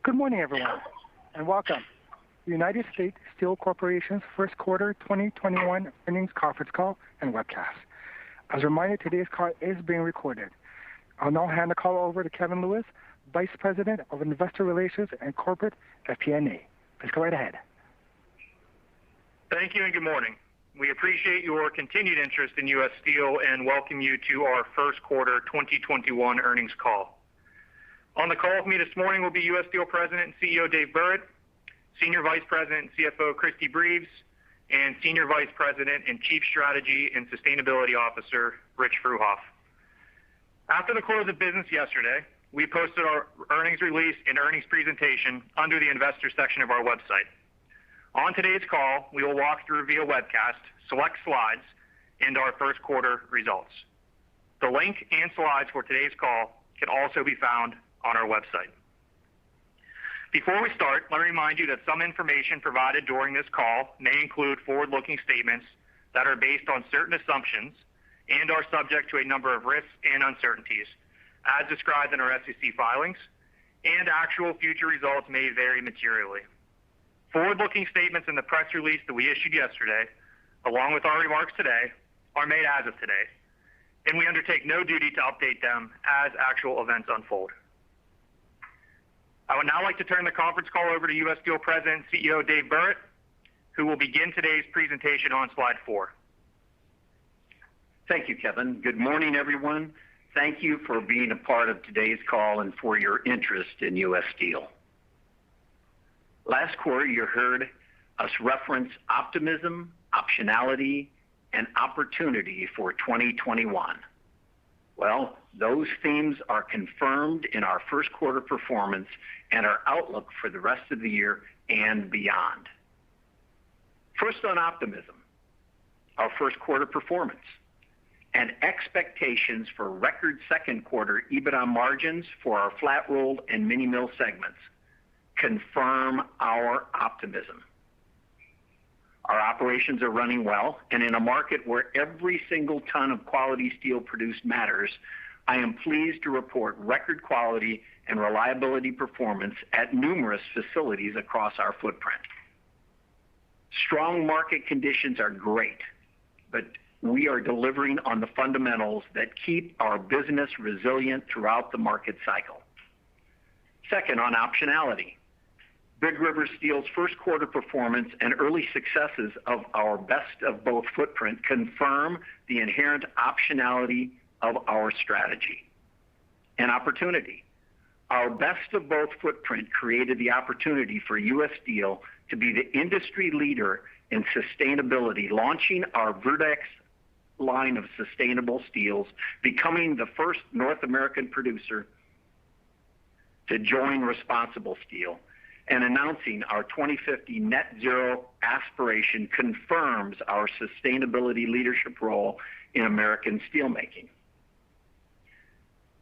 Good morning, everyone, and welcome to United States Steel Corporation's first quarter 2021 earnings conference call and webcast. As a reminder, today's call is being recorded. I'll now hand the call over to Kevin Lewis, Vice President of Investor Relations and Corporate FP&A. Please go right ahead. Thank you and good morning. We appreciate your continued interest in U.S. Steel and welcome you to our first quarter 2021 earnings call. On the call with me this morning will be U.S. Steel President and CEO Dave Burritt, Senior Vice President and CFO Christy Breves, and Senior Vice President and Chief Strategy and Sustainability Officer Rich Fruehauf. After the close of business yesterday, we posted our earnings release and earnings presentation under the investor section of our website. On today's call, we will walk through via webcast select slides and our first quarter results. The link and slides for today's call can also be found on our website. Before we start, let me remind you that some information provided during this call may include forward-looking statements that are based on certain assumptions and are subject to a number of risks and uncertainties, as described in our SEC filings, and actual future results may vary materially. Forward-looking statements in the press release that we issued yesterday, along with our remarks today, are made as of today, and we undertake no duty to update them as actual events unfold. I would now like to turn the conference call over to U.S. Steel President and CEO Dave Burritt, who will begin today's presentation on slide 4. Thank you, Kevin. Good morning, everyone. Thank you for being a part of today's call and for your interest in U.S. Steel. Last quarter, you heard us reference optimism, optionality, and opportunity for 2021. Well, those themes are confirmed in our first quarter performance and our outlook for the rest of the year and beyond. First on optimism, our first quarter performance and expectations for record second quarter Ebitda margins for our flat rolled and mini mill segments confirm our optimism. Our operations are running well, and in a market where every single ton of quality steel produced matters, I am pleased to report record quality and reliability performance at numerous facilities across our footprint. Strong market conditions are great, but we are delivering on the fundamentals that keep our business resilient throughout the market cycle. Second, on optionality. Big River Steel's first quarter performance and early successes of our best of both footprint confirm the inherent optionality of our strategy. An opportunity. Our best of both footprint created the opportunity for U.S. Steel to be the industry leader in sustainability, launching our Verdex line of sustainable steels, becoming the first North American producer to join Responsible Steel, and announcing our 2050 net zero aspiration confirms our sustainability leadership role in American steelmaking.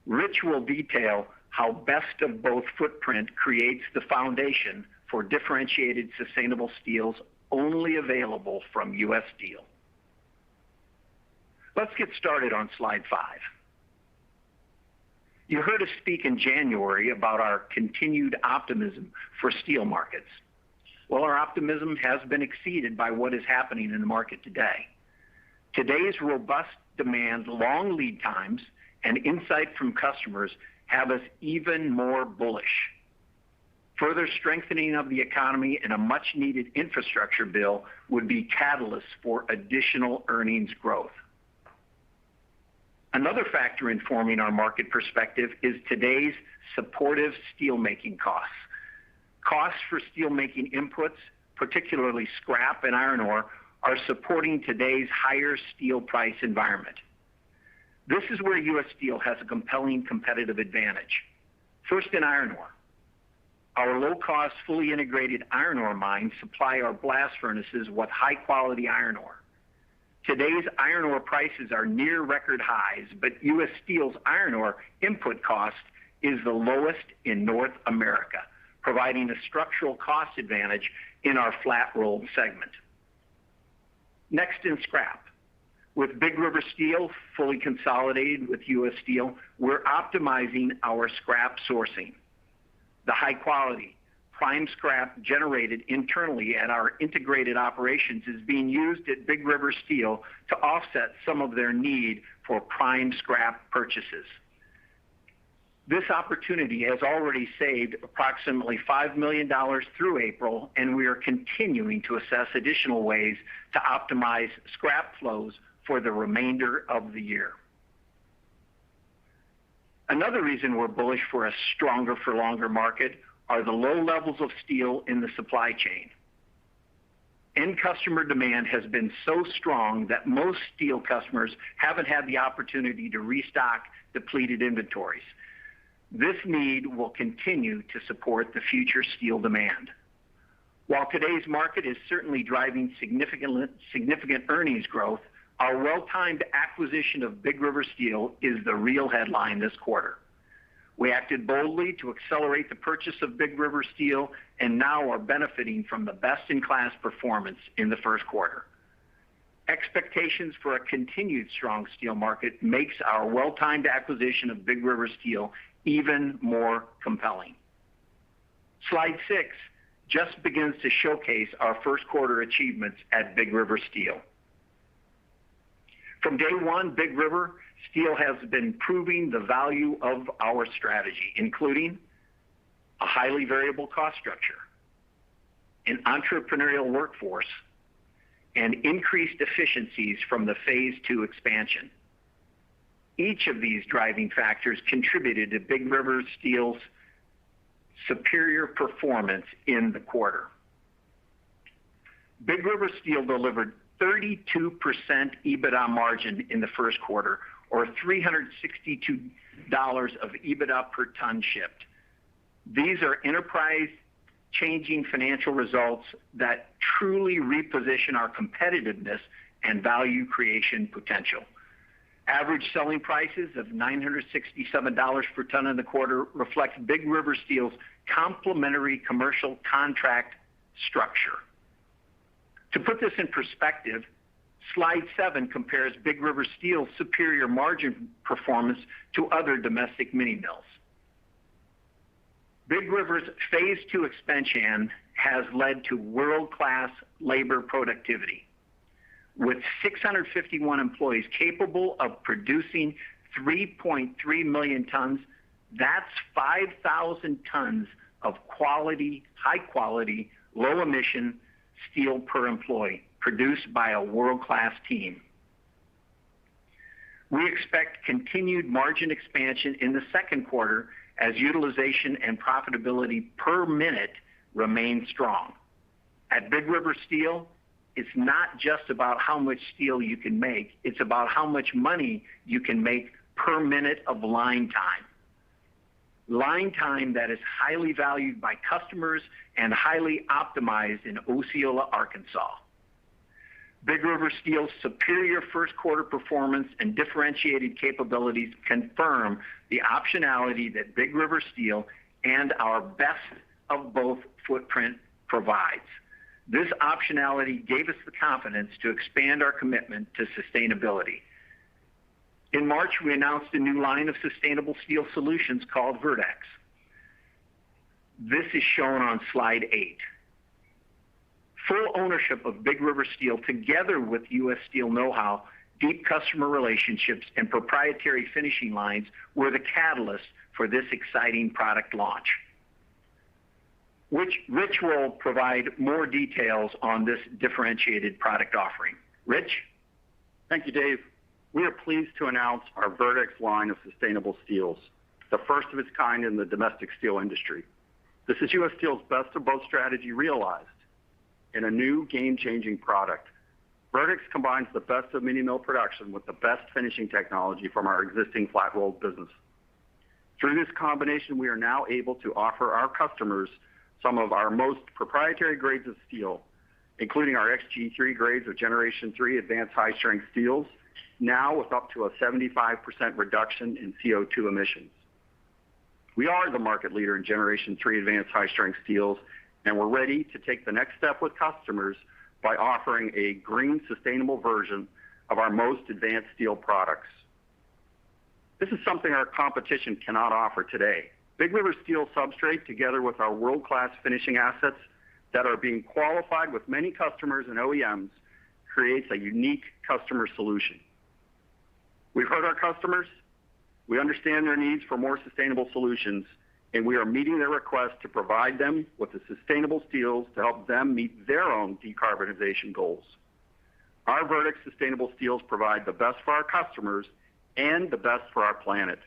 Rich will detail how best of both footprint creates the foundation for differentiated sustainable steels only available from U.S. Steel. Let's get started on slide 5. You heard us speak in January about our continued optimism for steel markets. Well, our optimism has been exceeded by what is happening in the market today. Today's robust demand, long lead times, and insight from customers have us even more bullish. Further strengthening of the economy and a much-needed infrastructure bill would be catalysts for additional earnings growth. Another factor informing our market perspective is today's supportive steelmaking costs. Costs for steelmaking inputs, particularly scrap and iron ore, are supporting today's higher steel price environment. This is where U.S. Steel has a compelling competitive advantage. First, in iron ore. Our low-cost, fully integrated iron ore mines supply our blast furnaces with high-quality iron ore. Today's iron ore prices are near record highs, but U.S. Steel's iron ore input cost is the lowest in North America, providing a structural cost advantage in our flat rolled segment. Next, in scrap. With Big River Steel fully consolidated with U.S. Steel, we're optimizing our scrap sourcing. The high quality, prime scrap generated internally at our integrated operations is being used at Big River Steel to offset some of their need for prime scrap purchases. This opportunity has already saved approximately $5 million through April, and we are continuing to assess additional ways to optimize scrap flows for the remainder of the year. Another reason we're bullish for a stronger for longer market are the low levels of steel in the supply chain. End customer demand has been so strong that most steel customers haven't had the opportunity to restock depleted inventories. This need will continue to support the future steel demand. While today's market is certainly driving significant earnings growth, our well-timed acquisition of Big River Steel is the real headline this quarter. We acted boldly to accelerate the purchase of Big River Steel and now are benefiting from the best-in-class performance in the first quarter. Expectations for a continued strong steel market makes our well-timed acquisition of Big River Steel even more compelling. Slide 6 just begins to showcase our first quarter achievements at Big River Steel. From day one, Big River Steel has been proving the value of our strategy, including a highly variable cost structure, an entrepreneurial workforce, and increased efficiencies from the Phase 2 expansion. Each of these driving factors contributed to Big River Steel's superior performance in the quarter. Big River Steel delivered 32% EBITDA margin in the first quarter, or $362 of EBITDA per ton shipped. These are enterprise-changing financial results that truly reposition our competitiveness and value creation potential. Average selling prices of $967 per ton in the quarter reflect Big River Steel's complementary commercial contract structure. To put this in perspective, Slide 7 compares Big River Steel's superior margin performance to other domestic mini mills. Big River's Phase 2 expansion has led to world-class labor productivity. With 651 employees capable of producing 3.3 million tons, that's 5,000 tons of quality, high-quality, low-emission steel per employee, produced by a world-class team. We expect continued margin expansion in the second quarter as utilization and profitability per minute remain strong. At Big River Steel, it's not just about how much steel you can make, it's about how much money you can make per minute of line time. Line time that is highly valued by customers and highly optimized in Osceola, Arkansas. Big River Steel's superior first quarter performance and differentiated capabilities confirm the optionality that Big River Steel and our best of both footprint provides. This optionality gave us the confidence to expand our commitment to sustainability. In March, we announced a new line of sustainable steel solutions called Verdex. This is shown on Slide 8. Full ownership of Big River Steel, together with U.S. Steel know-how, deep customer relationships, and proprietary finishing lines, were the catalyst for this exciting product launch. Rich will provide more details on this differentiated product offering. Rich? Thank you, Dave. We are pleased to announce our Verdex line of sustainable steels, the first of its kind in the domestic steel industry. This is U.S. Steel's best of both strategy realized in a new game-changing product. Verdex combines the best of mini mill production with the best finishing technology from our existing flat rolled business. Through this combination, we are now able to offer our customers some of our most proprietary grades of steel, including our XG3 grades of Generation 3 advanced high-strength steels, now with up to a 75% reduction in CO2 emissions. We are the market leader in Generation 3 advanced high-strength steels, and we're ready to take the next step with customers by offering a green, sustainable version of our most advanced steel products. This is something our competition cannot offer today, Big River Steel substrate, together with our world-class finishing assets that are being qualified with many customers and OEMs, creates a unique customer solution. We've heard our customers, we understand their needs for more sustainable solutions, and we are meeting their request to provide them with the sustainable steels to help them meet their own decarbonization goals. Our Verdex sustainable steels provide the best for our customers and the best for our planet.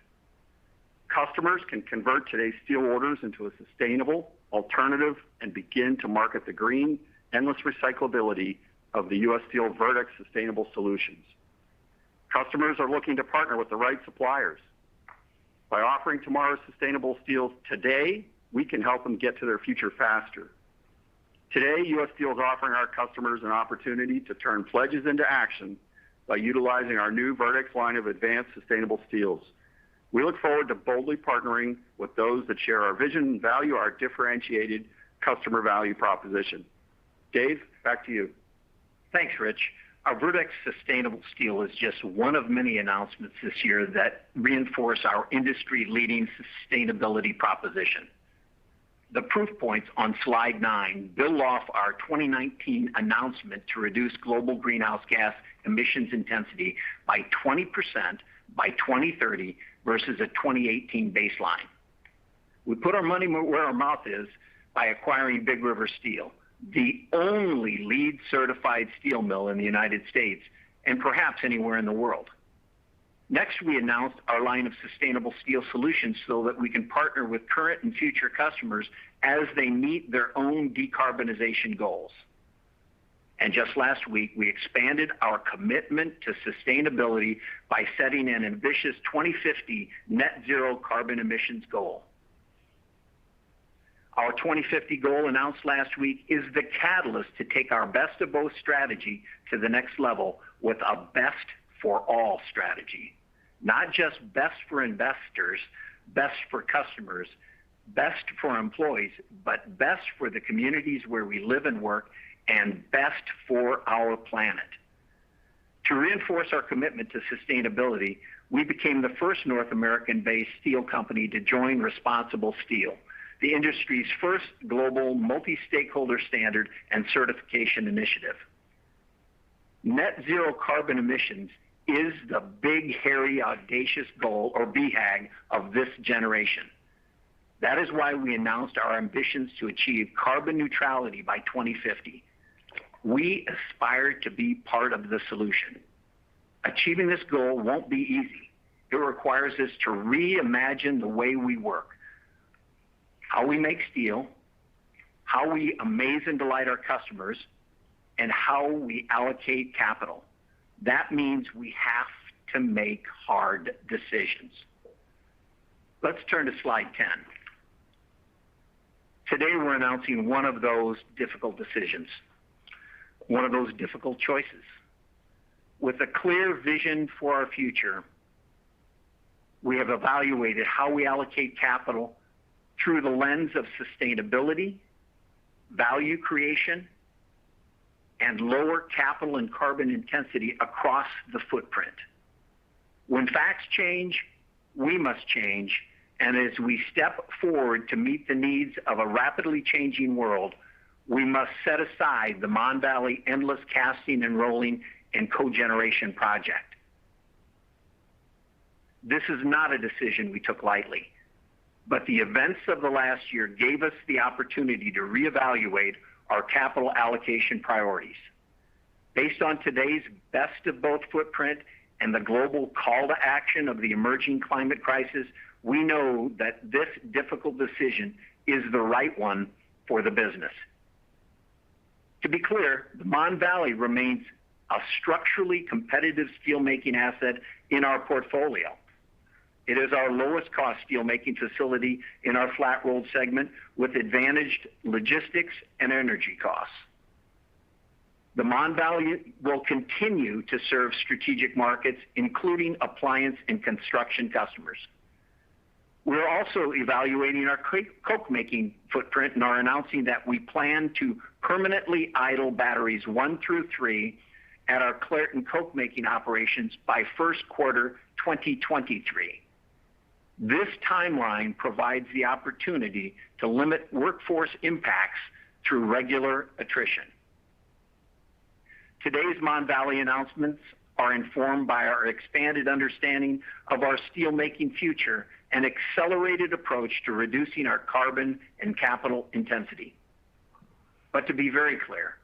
Customers can convert today's steel orders into a sustainable alternative and begin to market the green, endless recyclability of the U.S. Steel Verdex sustainable solutions. Customers are looking to partner with the right suppliers. By offering tomorrow's sustainable steels today, we can help them get to their future faster. Today, U.S. Steel is offering our customers an opportunity to turn pledges into action by utilizing our new Verdex line of advanced sustainable steels. We look forward to boldly partnering with those that share our vision and value our differentiated customer value proposition. Dave, back to you. Thanks, Rich. Our Verdex sustainable steel is just one of many announcements this year that reinforce our industry-leading sustainability proposition. The proof points on slide 9 build off our 2019 announcement to reduce global greenhouse gas emissions intensity by 20% by 2030 versus a 2018 baseline. We put our money where our mouth is by acquiring Big River Steel, the only LEED certified steel mill in the United States and perhaps anywhere in the world. Next, we announced our line of sustainable steel solutions so that we can partner with current and future customers as they meet their own decarbonization goals. And just last week, we expanded our commitment to sustainability by setting an ambitious 2050 net zero carbon emissions goal. Our 2050 goal announced last week is the catalyst to take our best of both strategy to the next level with a best for all strategy. Not just best for investors, best for customers, best for employees, but best for the communities where we live and work, and best for our planet. To reinforce our commitment to sustainability, we became the first North American-based steel company to join Responsible Steel, the industry's first global multi-stakeholder standard and certification initiative. Net zero carbon emissions is the big, hairy, audacious goal, or BHAG, of this generation. That is why we announced our ambitions to achieve carbon neutrality by 2050. We aspire to be part of the solution. Achieving this goal won't be easy. It requires us to reimagine the way we work, how we make steel, how we amaze and delight our customers, and how we allocate capital. That means we have to make hard decisions. Let's turn to slide 10. Today we're announcing one of those difficult decisions, one of those difficult choices. With a clear vision for our future, we have evaluated how we allocate capital through the lens of sustainability, value creation, and lower capital and carbon intensity across the footprint. When facts change, we must change, and as we step forward to meet the needs of a rapidly changing world, we must set aside the Mon Valley endless casting and rolling and cogeneration project. This is not a decision we took lightly, but the events of the last year gave us the opportunity to reevaluate our capital allocation priorities. Based on today's best of both footprint and the global call to action of the emerging climate crisis, we know that this difficult decision is the right one for the business. To be clear, the Mon Valley remains a structurally competitive steelmaking asset in our portfolio. It is our lowest cost steelmaking facility in our flat rolled segment with advantaged logistics and energy costs. The Mon Valley will continue to serve strategic markets, including appliance and construction customers. We're also evaluating our coke making footprint and are announcing that we plan to permanently idle batteries 1 through 3 at our Clairton coke making operations by first quarter 2023. This timeline provides the opportunity to limit workforce impacts through regular attrition. Today's Mon Valley announcements are informed by our expanded understanding of our steelmaking future and accelerated approach to reducing our carbon and capital intensity. But to be very clear,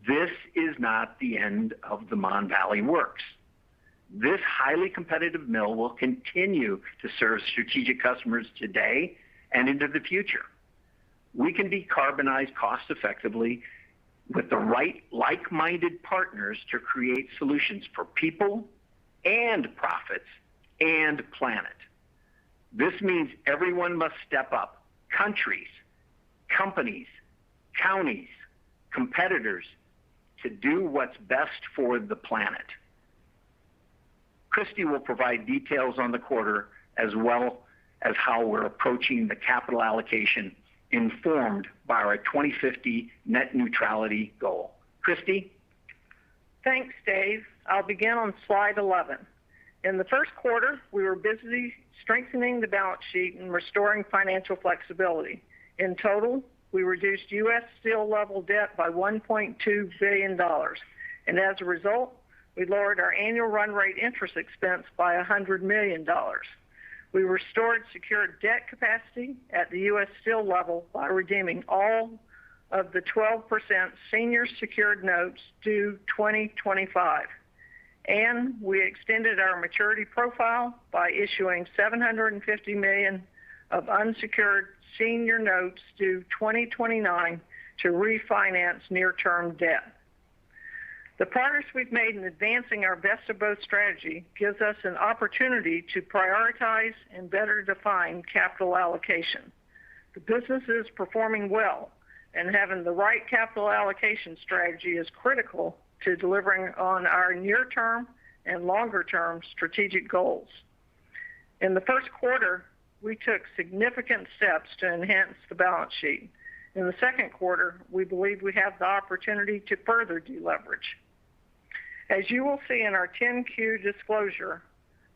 this is not the end of the Mon Valley Works. This highly competitive mill will continue to serve strategic customers today and into the future. We can decarbonize cost effectively with the right like-minded partners to create solutions for people and profits and planet. This means everyone must step up: countries, companies, counties, competitors, to do what's best for the planet. Christy will provide details on the quarter as well as how we're approaching the capital allocation informed by our 2050 net neutrality goal. Christy? Thanks, Dave. I'll begin on slide 11. In the first quarter, we were busy strengthening the balance sheet and restoring financial flexibility. In total, we reduced U.S. Steel level debt by $1.2 billion. And as a result, we lowered our annual run rate interest expense by $100 million. We restored secured debt capacity at the U.S. Steel level by redeeming all of the 12% senior secured notes due 2025. And we extended our maturity profile by issuing $750 million of unsecured senior notes due 2029 to refinance near-term debt. The progress we've made in advancing our best of both strategy gives us an opportunity to prioritize and better define capital allocation. The business is performing well, and having the right capital allocation strategy is critical to delivering on our near-term and longer-term strategic goals. In the first quarter, we took significant steps to enhance the balance sheet. In the second quarter, we believe we have the opportunity to further deleverage. As you will see in our 10-Q disclosure,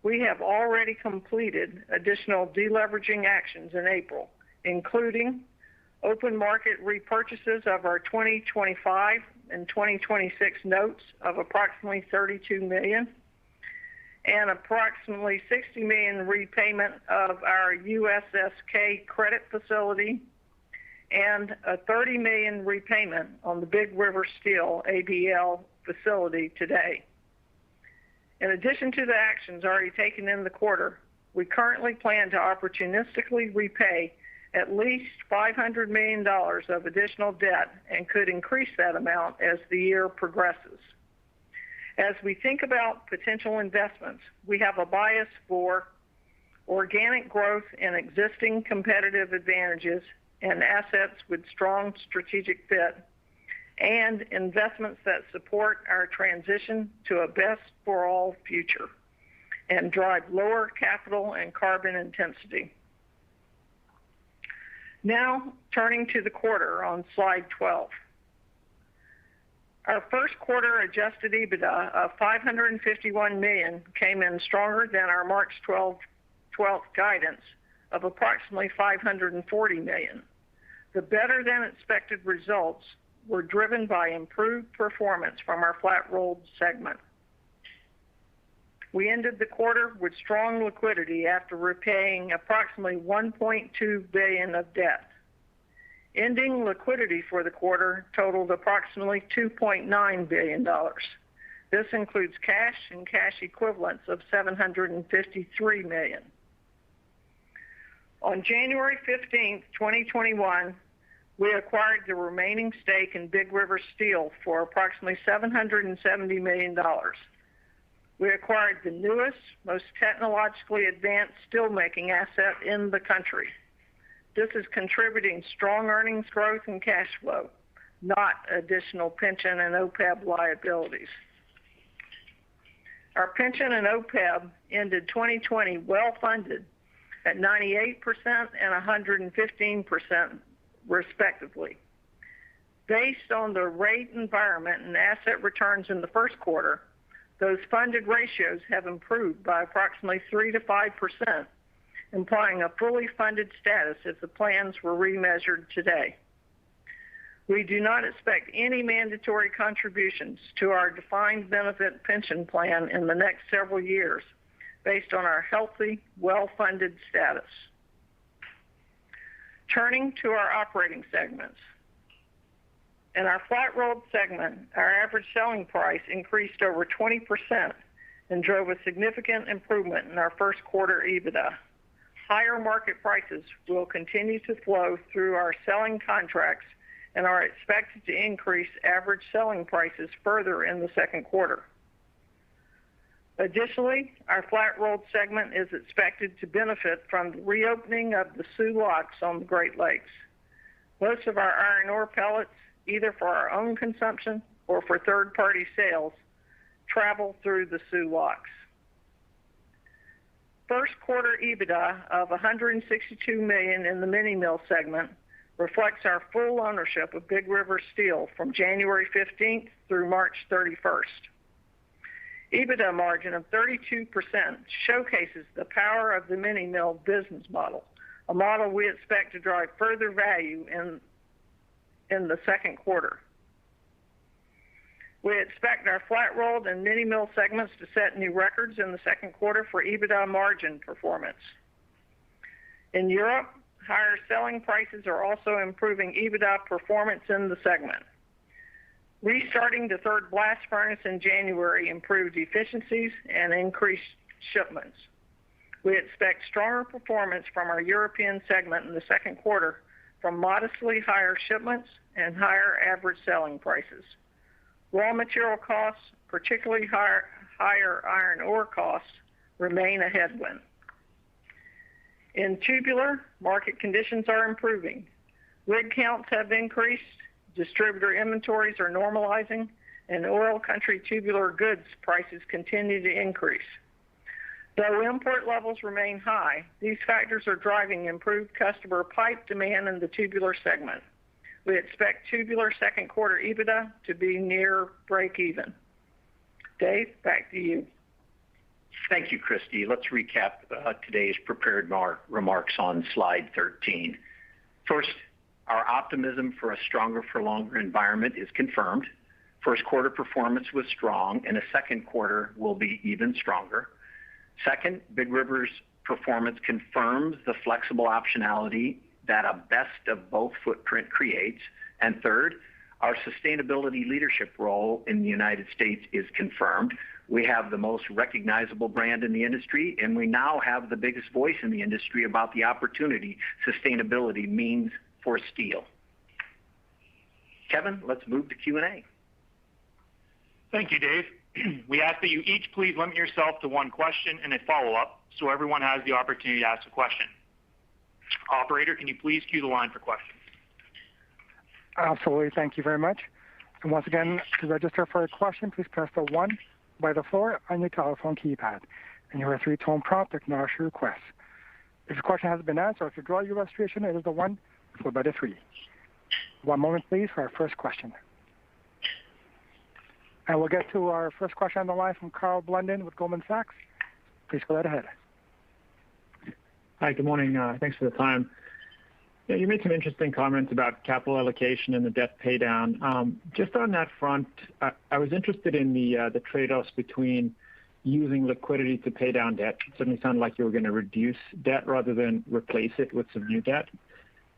we have already completed additional deleveraging actions in April, including open market repurchases of our 2025 and 2026 notes of approximately $32 million, and approximately $60 million repayment of our USSK credit facility, and a $30 million repayment on the Big River Steel ABL facility today. In addition to the actions already taken in the quarter, we currently plan to opportunistically repay at least $500 million of additional debt and could increase that amount as the year progresses. As we think about potential investments, we have a bias for organic growth in existing competitive advantages and assets with strong strategic fit, and investments that support our transition to a best for all future and drive lower capital and carbon intensity. Now, turning to the quarter on slide 12. Our first quarter adjusted Ebitda of $551 million came in stronger than our March 12th guidance of approximately $540 million. The better than expected results were driven by improved performance from our flat rolled segment. We ended the quarter with strong liquidity after repaying approximately $1.2 billion of debt. Ending liquidity for the quarter totaled approximately $2.9 billion. This includes cash and cash equivalents of $753 million. On January 15, 2021, we acquired the remaining stake in Big River Steel for approximately $770 million. We acquired the newest, most technologically advanced steelmaking asset in the country. This is contributing strong earnings growth and cash flow, not additional pension and OPEB liabilities. Our pension and OPEB ended 2020 well-funded at 98% and 115%, respectively. Based on the rate environment and asset returns in the first quarter, those funded ratios have improved by approximately 3 to 5%, implying a fully funded status if the plans were remeasured today. We do not expect any mandatory contributions to our defined benefit pension plan in the next several years based on our healthy, well-funded status. Turning to our operating segments. In our flat-rolled segment, our average selling price increased over 20% and drove a significant improvement in our first quarter Ebitda. Higher market prices will continue to flow through our selling contracts and are expected to increase average selling prices further in the second quarter. Additionally, our flat-rolled segment is expected to benefit from the reopening of the Soo locks on the Great Lakes. Most of our iron ore pellets, either for our own consumption or for third-party sales, travel through the Soo locks. First quarter Ebitda of $162 million in the mini mill segment reflects our full ownership of Big River Steel from January 15th through March 31st. Ebitda margin of 32% showcases the power of the mini mill business model, a model we expect to drive further value in the second quarter. We expect our flat-rolled and mini mill segments to set new records in the second quarter for Ebitda margin performance. In Europe, higher selling prices are also improving Ebitda performance in the segment. Restarting the third blast furnace in January improved efficiencies and increased shipments. We expect stronger performance from our European segment in the second quarter from modestly higher shipments and higher average selling prices. Raw material costs, particularly higher iron ore costs, remain a headwind. In tubular, market conditions are improving. Rig counts have increased, distributor inventories are normalizing, and oil country tubular goods prices continue to increase. Though import levels remain high, these factors are driving improved customer pipe demand in the tubular segment. We expect tubular second quarter Ebitda to be near break even. Dave, back to you. Thank you, Christy. Let's recap today's prepared remarks on slide 13. First, our optimism for a stronger for longer environment is confirmed. First quarter performance was strong, and a second quarter will be even stronger. Second, Big River's performance confirms the flexible optionality that a best of both footprint creates. And third, our sustainability leadership role in the United States is confirmed. We have the most recognizable brand in the industry, and we now have the biggest voice in the industry about the opportunity sustainability means for steel. Kevin, let's move to Q&A. Thank you, Dave. We ask that you each please limit yourself to one question and a follow-up so everyone has the opportunity to ask a question. Operator, can you please cue the line for questions? Absolutely. Thank you very much. And once again, to register for a question, please press the 1 by the 4 on your telephone keypad. And you hear a 3-tone prompt to acknowledge your request. If your question hasn't been answered, or if you draw your registration, it is the 1 followed by the 3. One moment, please, for our first question. And we'll get to our first question on the line from Carl Blunden with Goldman Sachs. Please go right ahead. Hi, good morning. Thanks for the time. Yeah, you made some interesting comments about capital allocation and the debt pay down. Just on that front, I was interested in the trade-offs between using liquidity to pay down debt. It certainly sounded like you were going to reduce debt rather than replace it with some new debt.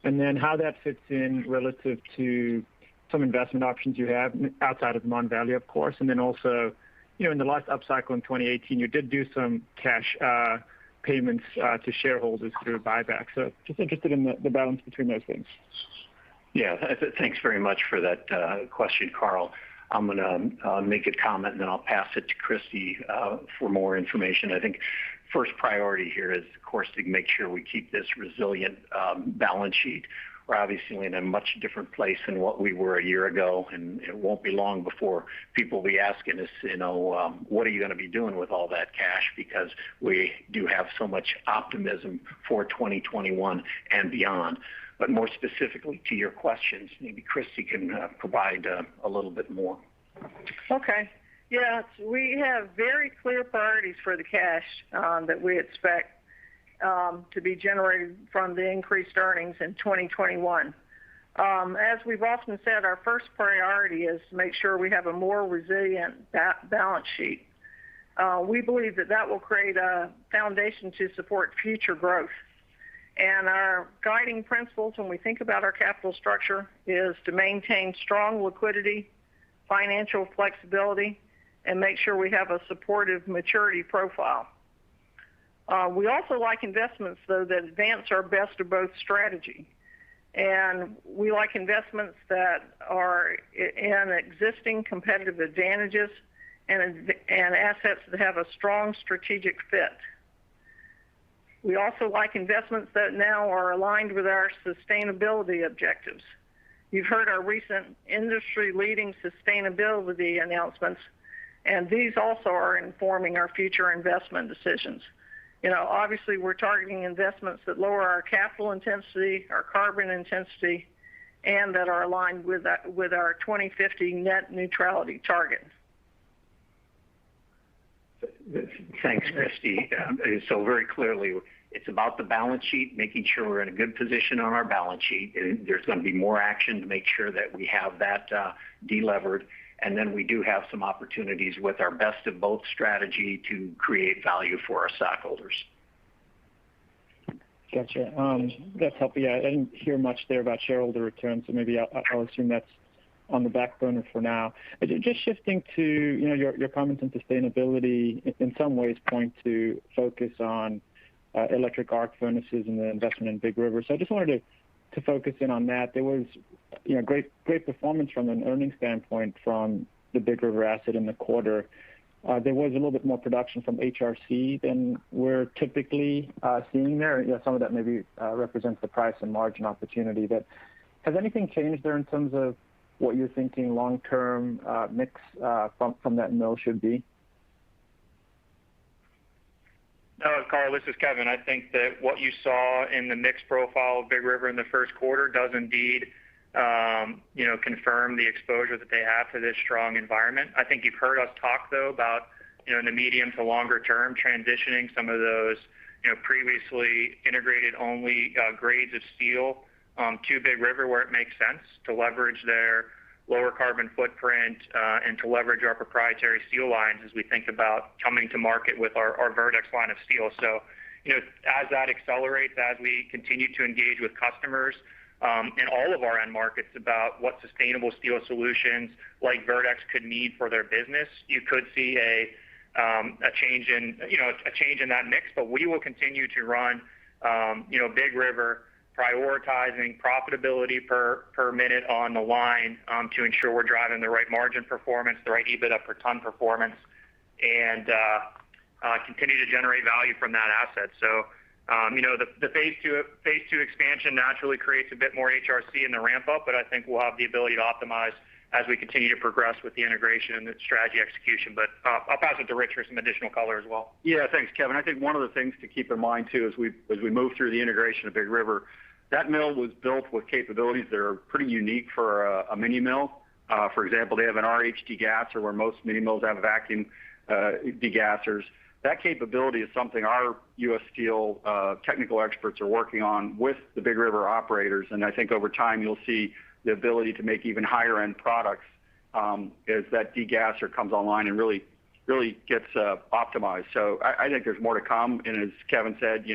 And then how that fits in relative to some investment options you have outside of non-value, of course. And then also, in the last upcycle in 2018, you did do some cash payments to shareholders through buyback. So just interested in the balance between those things. Yeah, thanks very much for that question, Carl. I'm going to make a comment and then I'll pass it to Christy for more information. I think first priority here is, of course, to make sure we keep this resilient balance sheet. We're obviously in a much different place than what we were a year ago, and it won't be long before people will be asking us, what are you going to be doing with all that cash? Because we do have so much optimism for 2021 and beyond. But more specifically to your questions, maybe Christy can provide a little bit more. Okay. Yeah, we have very clear priorities for the cash that we expect to be generated from the increased earnings in 2021. As we've often said, our first priority is to make sure we have a more resilient balance sheet. We believe that will create a foundation to support future growth. And our guiding principles when we think about our capital structure is to maintain strong liquidity, financial flexibility, and make sure we have a supportive maturity profile. We also like investments, though, that advance our best of both strategy. And we like investments that are in existing competitive advantages and assets that have a strong strategic fit. We also like investments that now are aligned with our sustainability objectives. You've heard our recent industry-leading sustainability announcements, and these also are informing our future investment decisions. Obviously we're targeting investments that lower our capital intensity, our carbon intensity, and that are aligned with our 2050 net neutrality target. Thanks, Christy. So very clearly, it's about the balance sheet, making sure we're in a good position on our balance sheet. There's going to be more action to make sure that we have that delevered. And then we do have some opportunities with our best of both strategy to create value for our stockholders. Gotcha. That's helpful. Yeah, I didn't hear much there about shareholder returns, so maybe I'll assume that's on the back burner for now. Just shifting to your comments on sustainability, in some ways point to focus on electric arc furnaces and the investment in Big River. So I just wanted to focus in on that. There was great performance from an earnings standpoint from the Big River asset in the quarter. There was a little bit more production from HRC than we're typically seeing there. Some of that maybe represents the price and margin opportunity. But has anything changed there in terms of what you're thinking long-term mix from that mill should be? Carl, this is Kevin. I think that what you saw in the mix profile of Big River in the first quarter does indeed confirm the exposure that they have to this strong environment. I think you've heard us talk, though, about, in the medium to longer term, transitioning some of those, previously integrated only grades of steel to Big River where it makes sense to leverage their lower carbon footprint and to leverage our proprietary steel lines as we think about coming to market with our Verdex line of steel. So, as that accelerates, as we continue to engage with customers in all of our end markets about what sustainable steel solutions like Verdex could need for their business, you could see a change in that mix. But we will continue to run, Big River, prioritizing profitability per minute on the line to ensure we're driving the right margin performance, the right Ebitda per ton performance, and continue to generate value from that asset. So, the phase two expansion naturally creates a bit more HRC in the ramp up, but I think we'll have the ability to optimize as we continue to progress with the integration and the strategy execution. But I'll pass it to Rich for some additional color as well. Yeah, thanks, Kevin. I think one of the things to keep in mind too as we move through the integration of Big River, that mill was built with capabilities that are pretty unique for a mini mill. For example, they have an RH degasser where most mini mills have vacuum degassers. That capability is something our U.S. Steel technical experts are working on with the Big River operators, and I think over time you'll see the ability to make even higher end products as that degasser comes online and really gets optimized. So I think there's more to come, and as Kevin said,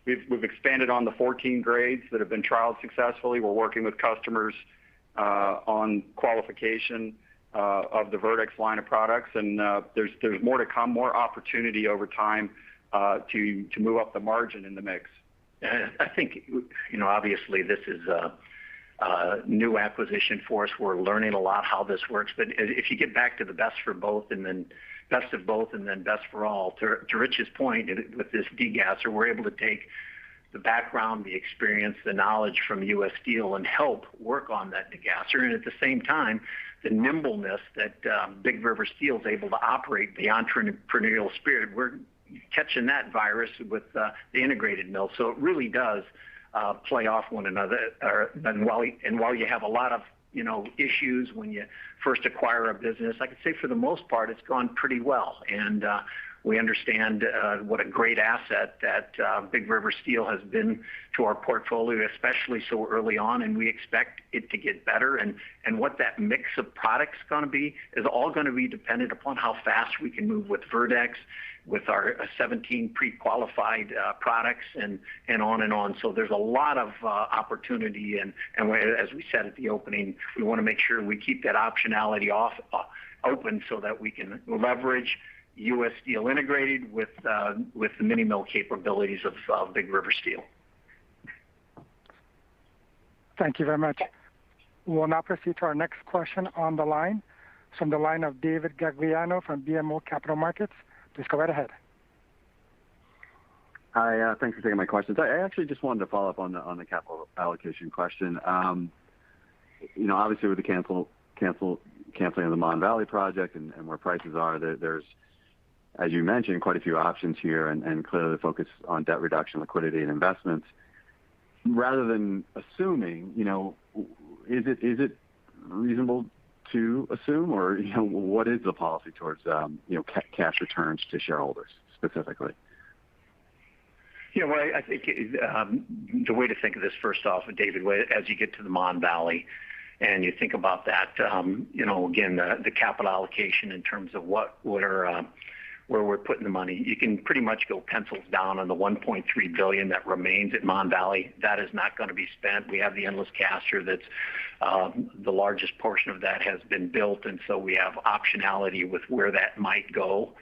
we've expanded on the 14 grades that have been trialed successfully. We're working with customers on qualification of the Verdex line of products, and there's more to come, more opportunity over time to move up the margin in the mix. I think, obviously this is a new acquisition for us. We're learning a lot how this works. But if you get back to the best for both and then best of both and then best for all, to Rich's point, with this degasser, we're able to take the background, the experience, the knowledge from U.S. Steel and help work on that degasser. And at the same time, the nimbleness that Big River Steel is able to operate, the entrepreneurial spirit, we're catching that virus with the integrated mill. So it really does play off one another. And while you have a lot of issues when you first acquire a business, I could say for the most part it's gone pretty well. And We understand what a great asset that Big River Steel has been to our portfolio, especially so early on, and we expect it to get better. And what that mix of products is going to be is all going to be dependent upon how fast we can move with Verdex, with our 17 pre-qualified products, and on and on. So there's a lot of opportunity, and as we said at the opening, we want to make sure we keep that optionality open so that we can leverage U.S. Steel integrated with the mini mill capabilities of Big River Steel. Thank you very much. We'll now proceed to our next question on the line. From the line of David Gagliano from BMO Capital Markets. Please go right ahead. Hi, thanks for taking my questions. I actually just wanted to follow up on the capital allocation question. Obviously with the canceling of the Mon Valley project and where prices are, there's, as you mentioned, quite a few options here, and clearly the focus on debt reduction, liquidity, and investments. Rather than assuming, is it reasonable to assume, or what is the policy towards cash returns to shareholders specifically? Well, I think the way to think of this, first off, David, as you get to the Mon Valley and you think about that, again, the capital allocation in terms of where we're putting the money, you can pretty much go pencils down on the $1.3 billion that remains at Mon Valley. That is not going to be spent. We have the endless caster that's the largest portion of that has been built, and so we have optionality with where that might go.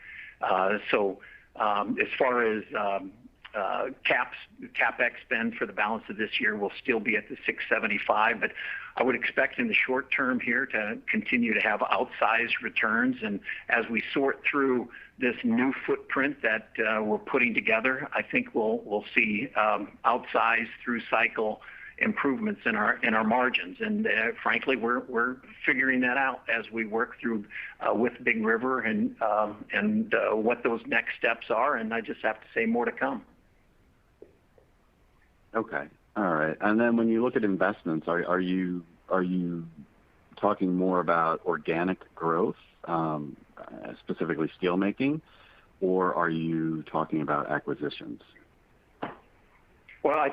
So as far as CapEx spend for the balance of this year will still be at the 675, but I would expect in the short term here to continue to have outsized returns. And as we sort through this new footprint that we're putting together, I think we'll see outsized through cycle improvements in our margins. And frankly, we're figuring that out as we work through with Big River and what those next steps are. And I just have to say more to come. Okay. All right. And then when you look at investments, are you talking more about organic growth, specifically steelmaking, or are you talking about acquisitions? Well,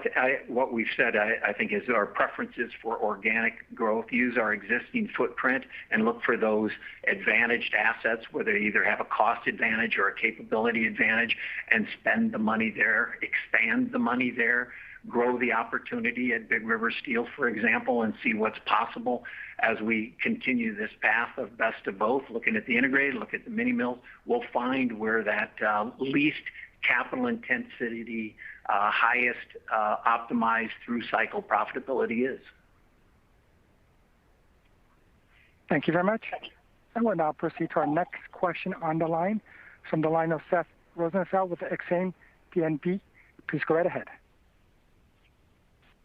what we've said, I think, is our preferences for organic growth. Use our existing footprint and look for those advantaged assets where they either have a cost advantage or a capability advantage, and spend the money there, expand the money there, grow the opportunity at Big River Steel, for example, and see what's possible as we continue this path of best of both, looking at the integrated, look at the mini mills. We'll find where that least capital intensity, highest optimized through cycle profitability is. Thank you very much. And we'll now proceed to our next question on the line. From the line of Seth Rosenfeld with Exane BNP. Please go right ahead.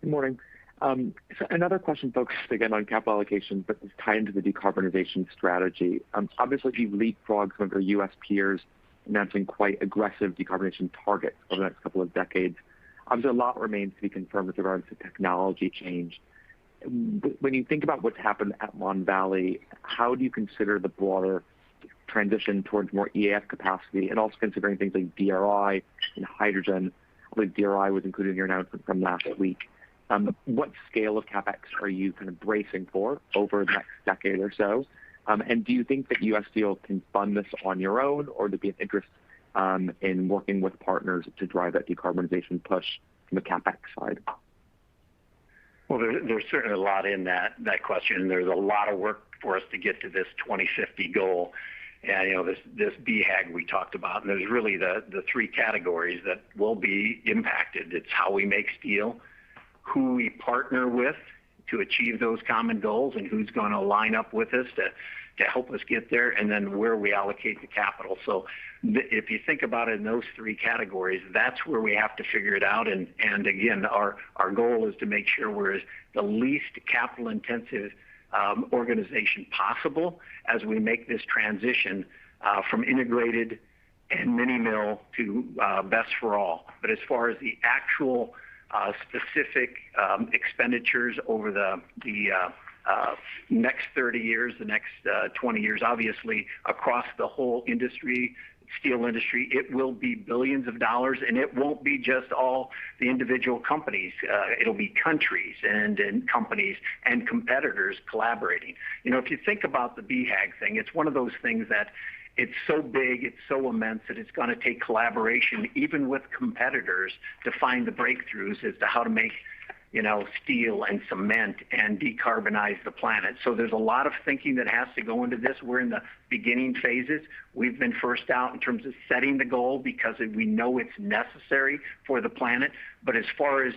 Good morning. So another question focused again on capital allocation, but it's tied into the decarbonization strategy. Obviously, you've leapfrogged some of your U.S. peers, announcing quite aggressive decarbonization targets over the next couple of decades. Obviously, a lot remains to be confirmed with regards to technology change. When you think about what's happened at Mon Valley, how do you consider the broader transition towards more EAF capacity, and also considering things like DRI and hydrogen? I believe DRI was included in your announcement from last week. What scale of CapEx are you kind of bracing for over the next decade or so? And do you think that U.S. Steel can fund this on your own, or to be an interest in working with partners to drive that decarbonization push from the CapEx side? Well, there's certainly a lot in that question, and there's a lot of work for us to get to this 2050 goal. And this BHAG we talked about, and there's really the three categories that will be impacted. It's how we make steel, who we partner with to achieve those common goals, and who's going to line up with us to help us get there, and then where we allocate the capital. So if you think about it in those three categories, that's where we have to figure it out. And again, our goal is to make sure we're the least capital intensive organization possible as we make this transition from integrated and mini mill to best for all. But as far as the actual specific expenditures over the next 30 years, the next 20 years, obviously across the whole industry, steel industry, it will be billions of dollars, and it won't be just all the individual companies. It'll be countries and companies and competitors collaborating. If you think about the BHAG thing, it's one of those things that it's so big, it's so immense that it's going to take collaboration, even with competitors, to find the breakthroughs as to how to make steel and cement and decarbonize the planet. So there's a lot of thinking that has to go into this. We're in the beginning phases. We've been first out in terms of setting the goal because we know it's necessary for the planet. But as far as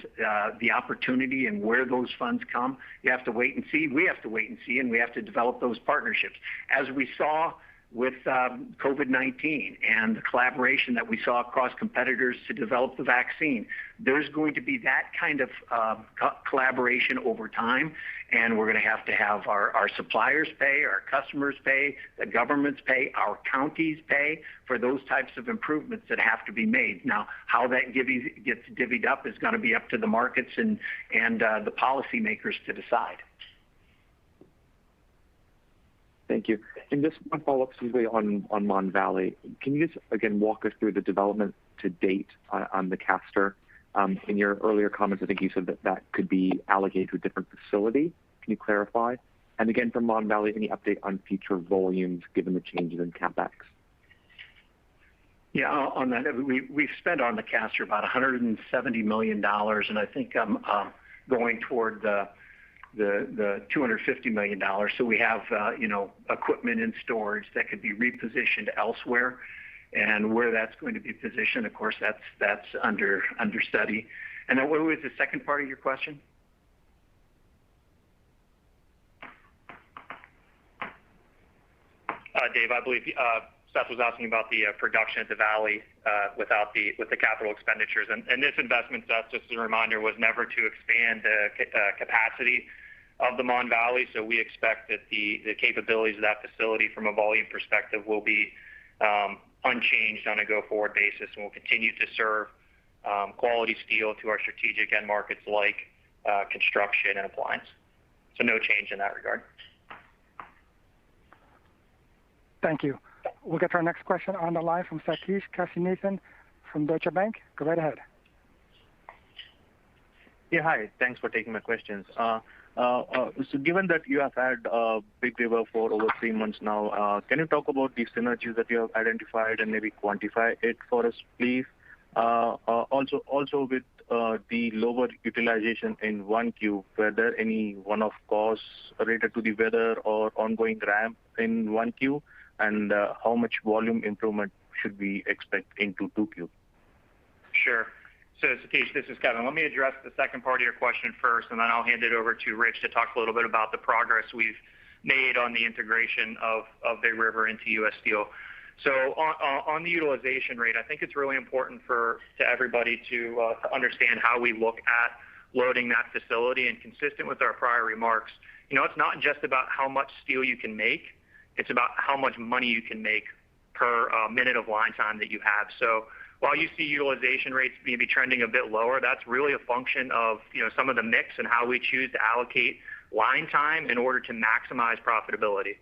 the opportunity and where those funds come, you have to wait and see. We have to wait and see, and we have to develop those partnerships. As we saw with COVID-19 and the collaboration that we saw across competitors to develop the vaccine. There's going to be that kind of collaboration over time, and we're going to have our suppliers pay, our customers pay, the governments pay, our counties pay for those types of improvements that have to be made. Now, how that gets divvied up is going to be up to the markets and the policymakers to decide. Thank you. And just one follow-up specifically on Mon Valley. Can you just, again, walk us through the development to date on the caster? In your earlier comments, I think you said that could be allocated to a different facility. Can you clarify? And again, from Mon Valley, any update on future volumes given the changes in CapEx? Yeah, on that, we've spent on the caster about $170 million, and I think I'm going toward the $250 million. So we have, equipment in storage that could be repositioned elsewhere. And where that's going to be positioned, of course, that's under study. And then what was the second part of your question? Dave, I believe Seth was asking about the production at the Valley with the capital expenditures. And this investment, Seth, just as a reminder, was never to expand the capacity of the Mon Valley. So we expect that the capabilities of that facility from a volume perspective will be unchanged on a go-forward basis, and will continue to serve quality steel to our strategic end markets like construction and appliance. So no change in that regard. Thank you. We'll get to our next question on the line from Satish Kasinathan from Deutsche Bank. Go right ahead. Yeah, hi. Thanks for taking my questions. So given that you have had Big River for over 3 months now, can you talk about the synergies that you have identified and maybe quantify it for us, please? Also with the lower utilization in 1Q, were there any one-off costs related to the weather or ongoing ramp in 1Q? And how much volume improvement should we expect into 2Q? Sure. So Satish, this is Kevin. Let me address the second part of your question first, and then I'll hand it over to Rich to talk a little bit about the progress we've made on the integration of Big River into U.S. Steel. So on the utilization rate, I think it's really important to everybody to understand how we look at loading that facility. And consistent with our prior remarks, it's not just about how much steel you can make. It's about how much money you can make per minute of line time that you have. So while you see utilization rates maybe trending a bit lower, that's really a function of some of the mix and how we choose to allocate line time in order to maximize profitability.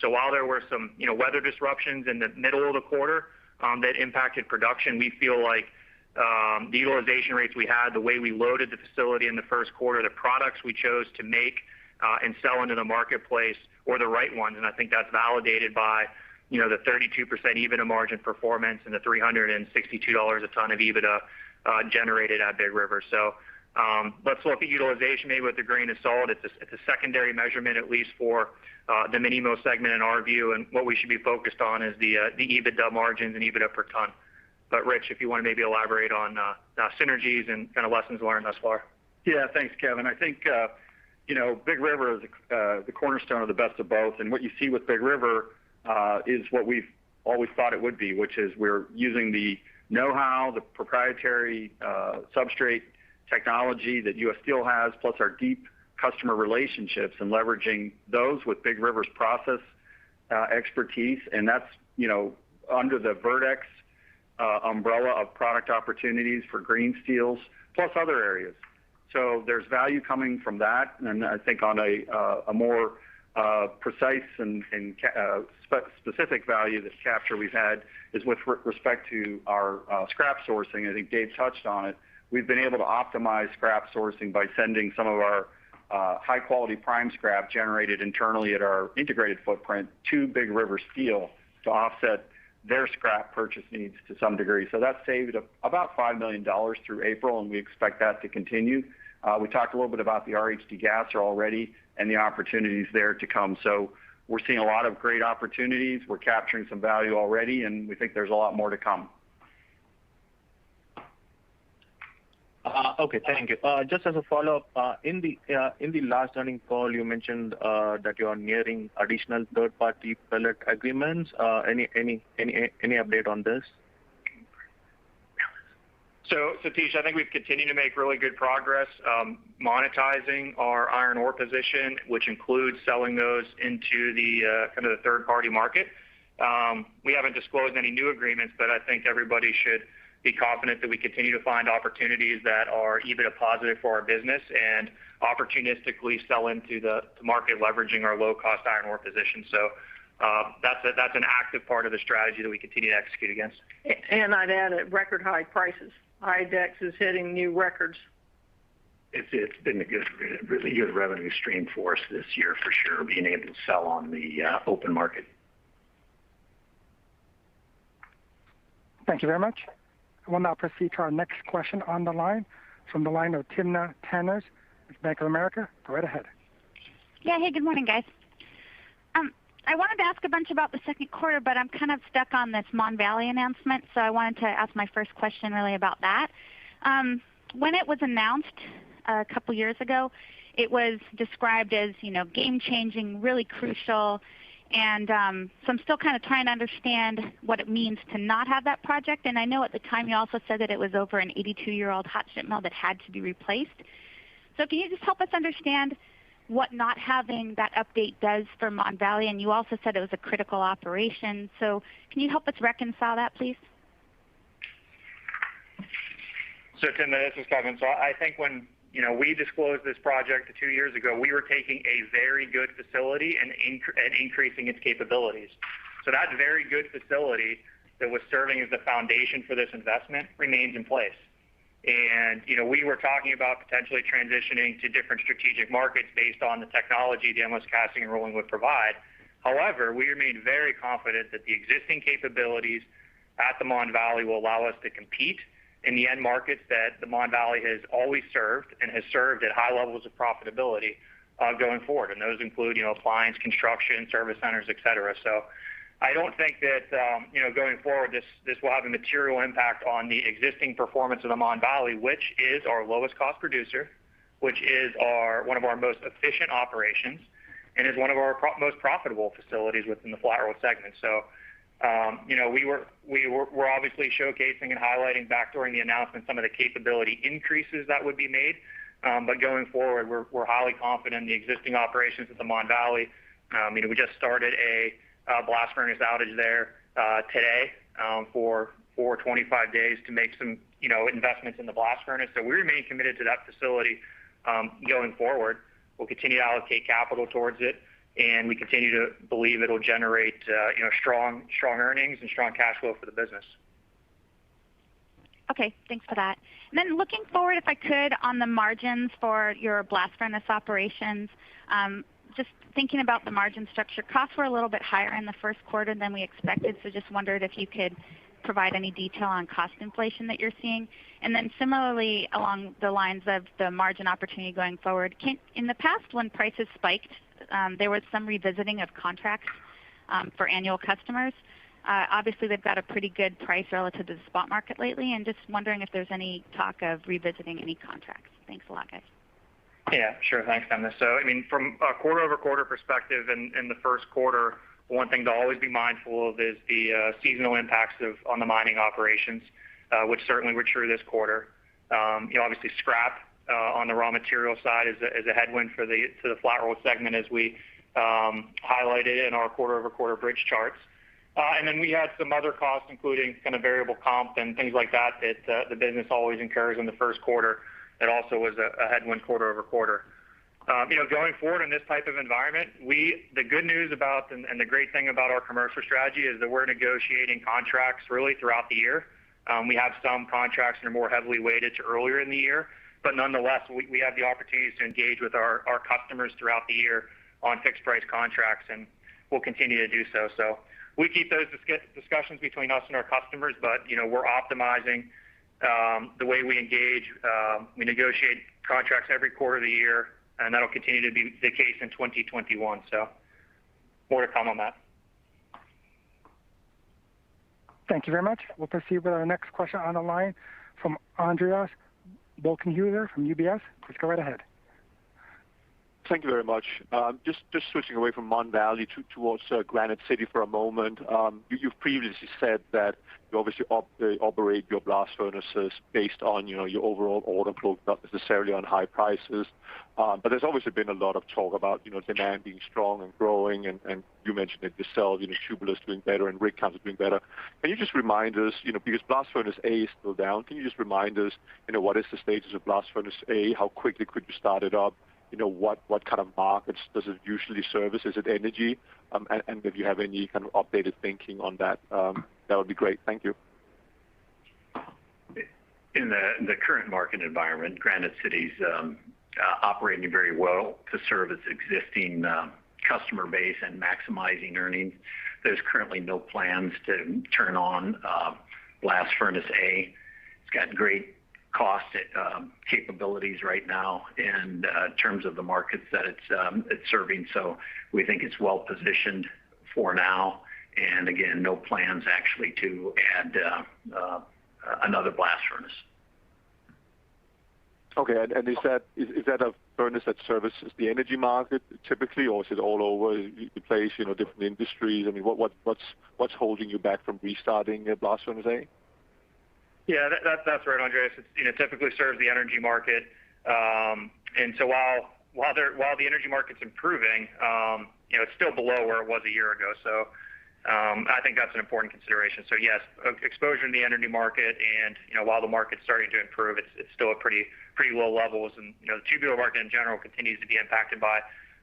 So while there were some weather disruptions in the middle of the quarter that impacted production, we feel like the utilization rates we had, the way we loaded the facility in the first quarter, the products we chose to make and sell into the marketplace were the right ones. And I think that's validated by the 32% EBITDA margin performance and the $362 a ton of EBITDA generated at Big River. So let's look at utilization maybe with a grain of salt. It's a secondary measurement, at least for the Minimo segment in our view, and what we should be focused on is the EBITDA margins and EBITDA per ton. But Rich, if you want to maybe elaborate on synergies and kind of lessons learned thus far. Yeah, thanks, Kevin. I think Big River is the cornerstone of the best of both, and what you see with Big River is what we've always thought it would be, which is we're using the know-how, the proprietary substrate technology that U.S. Steel has, plus our deep customer relationships, and leveraging those with Big River's process expertise. And that's, under the Verdex umbrella of product opportunities for green steels, plus other areas. So there's value coming from that. And I think on a more precise and specific value that capture we've had is with respect to our scrap sourcing. I think Dave touched on it. We've been able to optimize scrap sourcing by sending some of our high quality prime scrap generated internally at our integrated footprint to Big River Steel to offset their scrap purchase needs to some degree. So that saved about $5 million through April, and we expect that to continue. We talked a little bit about the RHD gasser already and the opportunities there to come. So we're seeing a lot of great opportunities. We're capturing some value already, and we think there's a lot more to come. Okay, thank you. Just as a follow-up, in the last earnings call, you mentioned that you are nearing additional third-party pellet agreements. Any update on this? So, Satish, I think we've continued to make really good progress monetizing our iron ore position, which includes selling those into the kind of the third-party market. We haven't disclosed any new agreements, but I think everybody should be confident that we continue to find opportunities that are EBITDA positive for our business and opportunistically sell into the market, leveraging our low-cost iron ore position. So that's an active part of the strategy that we continue to execute against. And I'd add at record high prices. IDEX is hitting new records. It's been a really good revenue stream for us this year for sure, being able to sell on the open market. Thank you very much. We'll now proceed to our next question on the line from the line of Timna Tanners with Bank of America. Go right ahead. Yeah, hey, good morning, guys. I wanted to ask a bunch about the second quarter, but I'm kind of stuck on this Mon Valley announcement, so I wanted to ask my first question really about that. When it was announced a couple years ago, it was described as, game-changing, really crucial, and so I'm still kind of trying to understand what it means to not have that project. And I know at the time you also said that it was over an 82-year-old hot strip mill that had to be replaced. So can you just help us understand what not having that update does for Mon Valley? And you also said it was a critical operation. So can you help us reconcile that, please? So, Tim, this is Kevin. So I think when we disclosed this project 2 years ago, we were taking a very good facility and increasing its capabilities. So that very good facility that was serving as the foundation for this investment remains in place. And, we were talking about potentially transitioning to different strategic markets based on the technology the endless casting and rolling would provide. However, we remain very confident that the existing capabilities at the Mon Valley will allow us to compete in the end markets that the Mon Valley has always served and has served at high levels of profitability going forward. And those include, appliance, construction, service centers, et cetera. So I don't think that, going forward, this will have a material impact on the existing performance of the Mon Valley, which is our lowest cost producer, which is one of our most efficient operations, and is one of our most profitable facilities within the flat roll segment. So, we're obviously showcasing and highlighting back during the announcement some of the capability increases that would be made. But going forward, we're highly confident in the existing operations at the Mon Valley. We just started a blast furnace outage there today for 25 days to make some investments in the blast furnace. So we remain committed to that facility going forward. We'll continue to allocate capital towards it, and we continue to believe it'll generate strong earnings and strong cash flow for the business. Okay, thanks for that. And then looking forward, if I could, on the margins for your blast furnace operations, just thinking about the margin structure, costs were a little bit higher in the first quarter than we expected, so just wondered if you could provide any detail on cost inflation that you're seeing. And then similarly, along the lines of the margin opportunity going forward, in the past when prices spiked, there was some revisiting of contracts for annual customers. Obviously, they've got a pretty good price relative to the spot market lately, and just wondering if there's any talk of revisiting any contracts. Thanks a lot, guys. Yeah, sure. Thanks, Emma. So, from a quarter-over-quarter perspective in the first quarter, one thing to always be mindful of is the seasonal impacts on the mining operations, which certainly were true this quarter. Obviously, scrap on the raw material side is a headwind to the flat roll segment, as we highlighted in our quarter-over-quarter bridge charts. And then we had some other costs, including kind of variable comp and things like that the business always incurs in the first quarter. That also was a headwind quarter over quarter. Going forward in this type of environment, the good news about and the great thing about our commercial strategy is that we're negotiating contracts really throughout the year. We have some contracts that are more heavily weighted to earlier in the year, but nonetheless, we have the opportunities to engage with our customers throughout the year on fixed price contracts, and we'll continue to do so. So we keep those discussions between us and our customers, but we're optimizing the way we engage. We negotiate contracts every quarter of the year, and that'll continue to be the case in 2021. So more to come on that. Thank you very much. We'll proceed with our next question on the line from Andreas Bokkenheuser from UBS. Please go right ahead. Thank you very much. Just switching away from Mon Valley towards Granite City for a moment. You've previously said that you obviously operate your blast furnaces based on your overall order book, not necessarily on high prices. But there's obviously been a lot of talk about demand being strong and growing, and you mentioned it yourself. Tubular doing better and rig counts are doing better. Can you just remind us, because blast furnace A is still down? Can you just remind us, what is the status of blast furnace A? How quickly could you start it up? What kind of markets does it usually service? Is it energy? And if you have any kind of updated thinking on that, that would be great. Thank you. In the current market environment, Granite City's operating very well to serve its existing customer base and maximizing earnings. There's currently no plans to turn on blast furnace A. It's got great cost capabilities right now in terms of the markets that it's serving. So we think it's well positioned for now. And again, no plans actually to add another blast furnace. Okay, and is that a furnace that services the energy market typically, or is it all over the place? Different industries. I mean, what's holding you back from restarting blast furnace A? Yeah, that's right, Andreas. It typically serves the energy market, and so while the energy market's improving, it's still below where it was a year ago. So I think that's an important consideration. So yes, exposure in the energy market, and while the market's starting to improve, it's still at pretty low levels, and the tubular market in general continues to be impacted by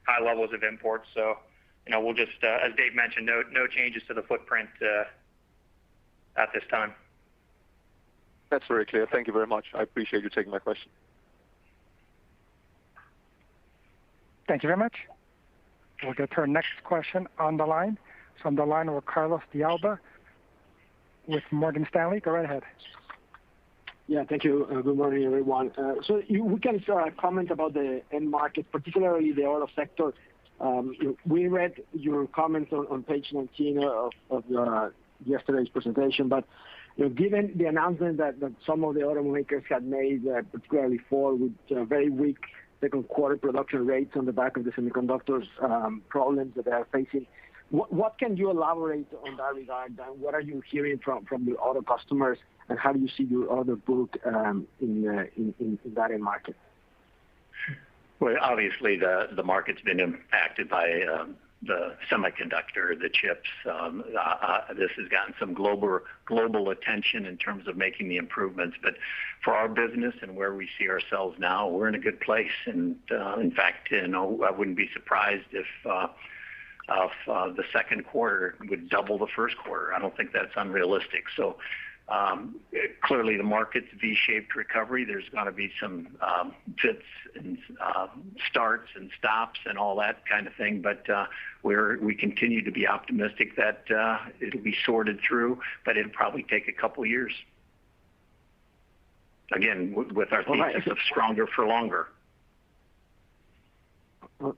high levels of imports. So we'll just, as Dave mentioned, no changes to the footprint at this time. That's very clear. Thank you very much. I appreciate you taking my question. Thank you very much. We'll get to our next question on the line. So on the line with Carlos de Alba with Morgan Stanley. Go right ahead. Yeah, thank you. Good morning, everyone. So we can comment about the end market, particularly the auto sector. We read your comments on page 19 of yesterday's presentation, but given the announcement that some of the automakers had made, particularly Ford, with very weak second quarter production rates on the back of the semiconductors problems that they are facing, what can you elaborate on that regard? And what are you hearing from your auto customers, and how do you see your order book in that end market? Well, obviously the market's been impacted by the semiconductor, the chips. This has gotten some global attention in terms of making the improvements. But for our business and where we see ourselves now, we're in a good place. And in fact, I wouldn't be surprised if the second quarter would double the first quarter. I don't think that's unrealistic. So clearly the market's V-shaped recovery. There's going to be some fits and starts and stops and all that kind of thing. But we continue to be optimistic that it'll be sorted through, but it'll probably take a couple years. Again, with our thesis of stronger for longer.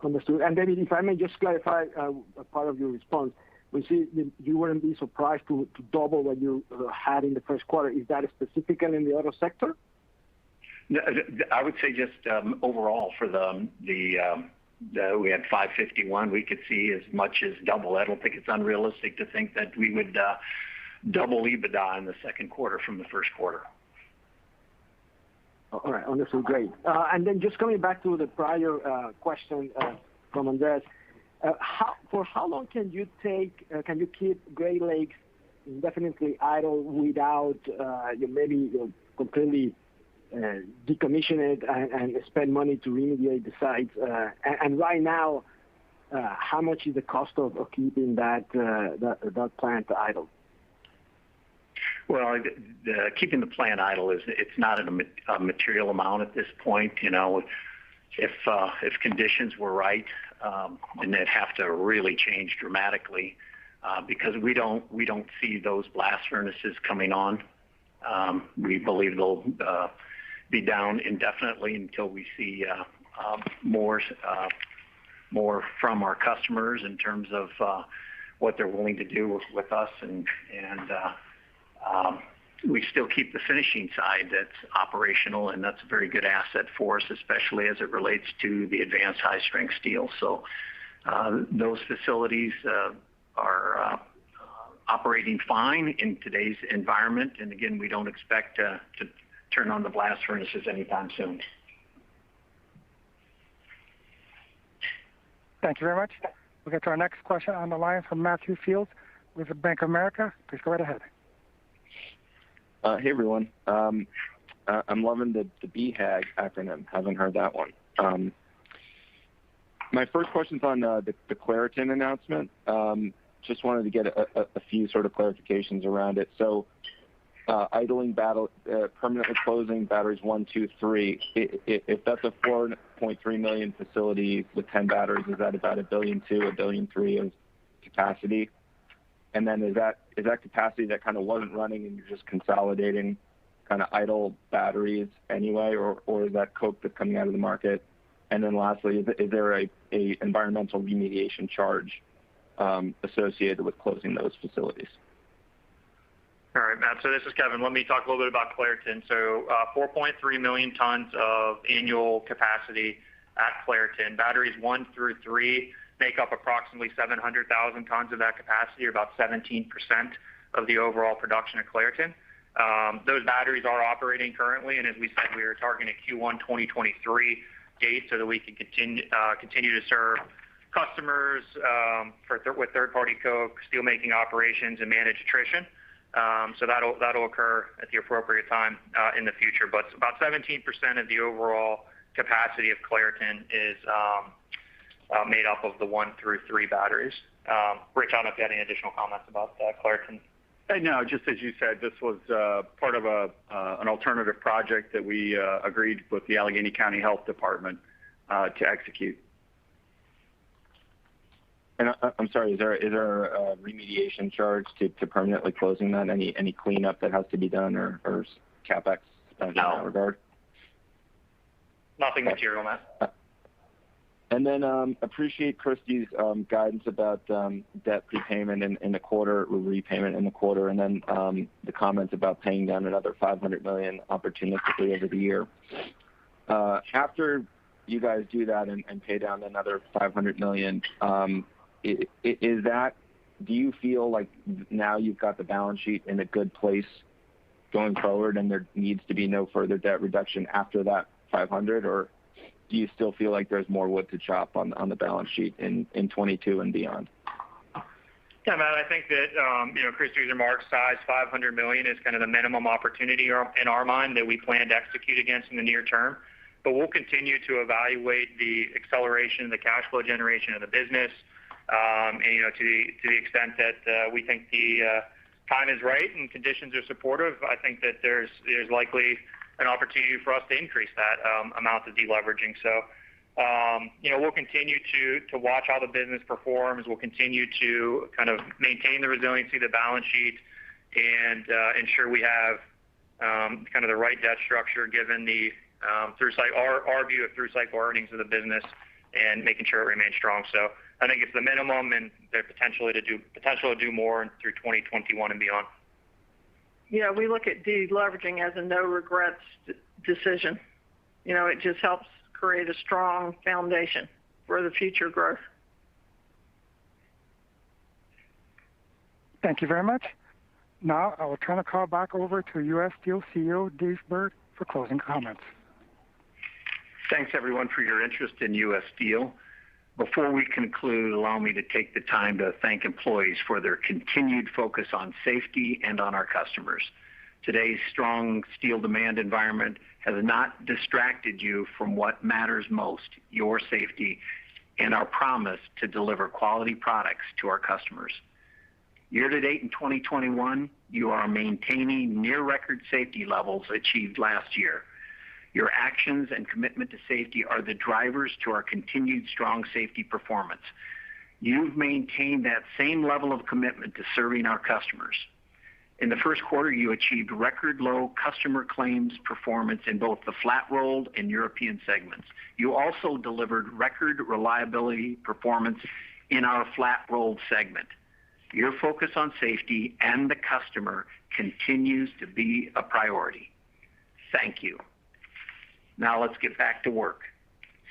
Understood. And David, if I may just clarify a part of your response. We see that you wouldn't be surprised to double what you had in the first quarter. Is that specifically in the auto sector? I would say just overall for we had 551. We could see as much as double. I don't think it's unrealistic to think that we would double Ebitda in the second quarter from the first quarter. All right, understood. Great. And then just coming back to the prior question from Andres. For how long can you keep Great Lakes indefinitely idle without completely decommission it and spend money to remediate the sites. And right now, how much is the cost of keeping that plant idle? Well, keeping the plant idle it's not a material amount at this point. If conditions were right, and they'd have to really change dramatically, because we don't see those blast furnaces coming on. We believe they'll be down indefinitely until we see more from our customers in terms of what they're willing to do with us, and we still keep the finishing side that's operational, and that's a very good asset for us, especially as it relates to the advanced high-strength steel. So those facilities are operating fine in today's environment, and again, we don't expect to turn on the blast furnaces anytime soon. Thank you very much. We'll get to our next question on the line from Matthew Fields with the Bank of America. Please go right ahead. Hey, everyone. I'm loving the BHAG acronym. Haven't heard that one. My first question's on the Clairton announcement. Just wanted to get a few sort of clarifications around it. So idling permanently closing batteries 1, 2, 3. If that's a 4.3 million facility with 10 batteries, is that about $1.2 billion, $1.3 billion of capacity? And then is that capacity that kind of wasn't running and you're just consolidating kind of idle batteries anyway, or is that coke that's coming out of the market? And then lastly, is there a environmental remediation charge associated with closing those facilities? All right, Matt. So this is Kevin. Let me talk a little bit about Clairton. So 4.3 million tons of annual capacity at Clairton. Batteries 1 through 3 make up approximately 700,000 tons of that capacity, or about 17% of the overall production at Clairton. Those batteries are operating currently, and as we said, we are targeting a Q1 2023 date so that we can continue to serve customers with third-party coke, steelmaking operations, and manage attrition. So that'll occur at the appropriate time in the future. But about 17% of the overall capacity of Clairton is made up of the 1 through 3 batteries. Rich, I don't know if you had any additional comments about Clairton. No, just as you said, this was part of an alternative project that we agreed with the Allegheny County Health Department to execute. And I'm sorry, is there a remediation charge to permanently closing that? Any cleanup that has to be done or CapEx spent in that regard? Nothing material, Matt. And then appreciate Christie's guidance about debt prepayment in the quarter, or repayment in the quarter, and then the comments about paying down another $500 million opportunistically over the year. After you guys do that and pay down another $500 million, do you feel like now you've got the balance sheet in a good place going forward and there needs to be no further debt reduction after that 500, or do you still feel like there's more wood to chop on the balance sheet in 22 and beyond? Yeah, Matt, I think that Christie's remarks size $500 million is kind of the minimum opportunity in our mind that we plan to execute against in the near term. But we'll continue to evaluate the acceleration of the cash flow generation of the business. And to the extent that we think the time is right and conditions are supportive, I think that there's likely an opportunity for us to increase that amount of deleveraging. So, we'll continue to watch how the business performs. We'll continue to kind of maintain the resiliency of the balance sheet and ensure we have kind of the right debt structure given the our view of through cycle earnings of the business and making sure it remains strong. So I think it's the minimum, and there's potential to do more through 2021 and beyond. Yeah, we look at deleveraging as a no regrets decision. It just helps create a strong foundation for the future growth. Thank you very much. Now I will turn the call back over to U.S. Steel CEO Dave Burd for closing comments. Thanks, everyone, for your interest in U.S. Steel. Before we conclude, allow me to take the time to thank employees for their continued focus on safety and on our customers. Today's strong steel demand environment has not distracted you from what matters most, your safety, and our promise to deliver quality products to our customers. Year to date in 2021, you are maintaining near record safety levels achieved last year. Your actions and commitment to safety are the drivers to our continued strong safety performance. You've maintained that same level of commitment to serving our customers. In the first quarter, you achieved record low customer claims performance in both the flat rolled and European segments. You also delivered record reliability performance in our flat rolled segment. Your focus on safety and the customer continues to be a priority. Thank you. Now let's get back to work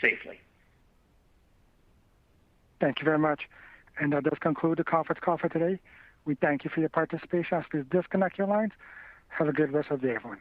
safely. Thank you very much. And that does conclude the conference call for today. We thank you for your participation. Please disconnect your lines. Have a good rest of the day, everyone.